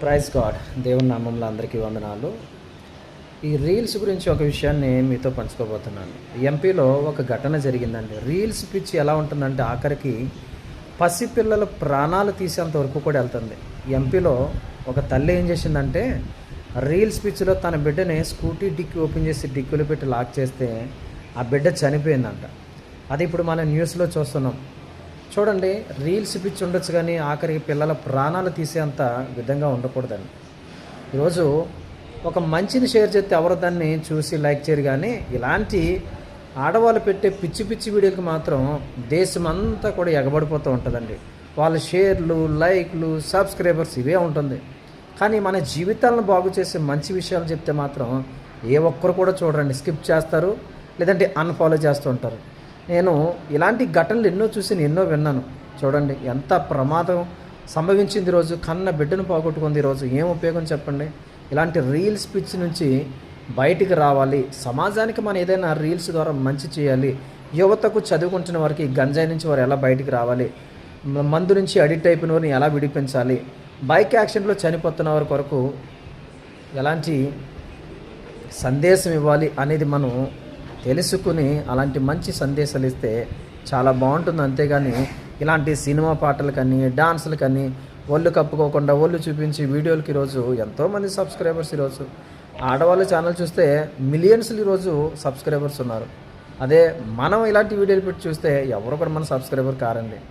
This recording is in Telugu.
Praise God. దేవుని నామంలో అందరికీ వందనాలు. ఈ రీల్స్ గురించి ఒక విషయాన్ని మీతో పంచుకోబోతున్నాను. ఎంపీలో ఒక ఘటన జరిగిందండి. రీల్స్ పిచ్చి ఎలా ఉంటుందంటే ఆఖరికి పసిపిల్లల ప్రాణాలు తీసేంత వరకు కూడా వెళ్తుంది. ఎంపీలో ఒక తల్లి ఏం చేసిందంటే రీల్స్ పిచ్చిలో తన బిడ్డని స్కూటీ డిక్కి ఓపెన్ చేసి డిక్కులు పెట్టి లాక్ చేస్తే ఆ బిడ్డ చనిపోయిందంట. అది ఇప్పుడు మనం న్యూస్లో చూస్తున్నాం. చూడండి, రీల్స్ పిచ్చి ఉండొచ్చు కానీ ఆఖరికి పిల్లల ప్రాణాలు తీసేంత విధంగా ఉండకూడదండి. ఈరోజు ఒక మంచిని షేర్ చేస్తే ఎవరు దాన్ని చూసి లైక్ చేయరు, కానీ ఇలాంటి ఆడవాళ్ళు పెట్టే పిచ్చి పిచ్చి వీడియోకి మాత్రం దేశమంతా కూడా ఎగబడిపోతూ ఉంటుందండి. వాళ్ళ షేర్లు, లైక్లు, సబ్స్క్రైబర్స్ ఇవే ఉంటుంది. కానీ మన జీవితాలను బాగు చేసే మంచి విషయాలు చెప్తే మాత్రం ఏ ఒక్కరు కూడా చూడండి, స్కిప్ చేస్తారు, లేదంటే అన్ఫాలో చేస్తూ ఉంటారు. నేను ఇలాంటి ఘటనలు ఎన్నో చూసి ఎన్నో విన్నాను. చూడండి ఎంత ప్రమాదం సంభవించింది. ఈరోజు కన్న బిడ్డను పోగొట్టుకుంది. ఈరోజు ఏం ఉపయోగం చెప్పండి? ఇలాంటి రీల్స్ పిచ్చి నుంచి బయటికి రావాలి. సమాజానికి మనం ఏదైనా రీల్స్ ద్వారా మంచి చేయాలి. యువతకు చదువుకుంటున్న వారికి గంజాయి నుంచి వారు ఎలా బయటికి రావాలి, మందు నుంచి అడిక్ట్ అయిపోయిన వారిని ఎలా విడిపించాలి, బైక్ యాక్సిడెంట్లో చనిపోతున్న వారి కొరకు ఎలాంటి సందేశం ఇవ్వాలి అనేది మనం తెలుసుకుని అలాంటి మంచి సందేశాలు ఇస్తే చాలా బాగుంటుంది. అంతేగాని ఇలాంటి సినిమా పాటలు కానీ డాన్సులు కానీ ఒళ్ళు కప్పుకోకుండా ఒళ్ళు చూపించి వీడియోలకి ఈరోజు ఎంతోమంది సబ్స్క్రైబర్స్. ఈరోజు ఆడవాళ్ళ ఛానల్ చూస్తే మిలియన్స్లు ఈరోజు సబ్స్క్రైబర్స్ ఉన్నారు. అదే మనం ఇలాంటి వీడియోలు పెట్టి చూస్తే ఎవరు కూడా మన సబ్స్క్రైబర్ కారండి.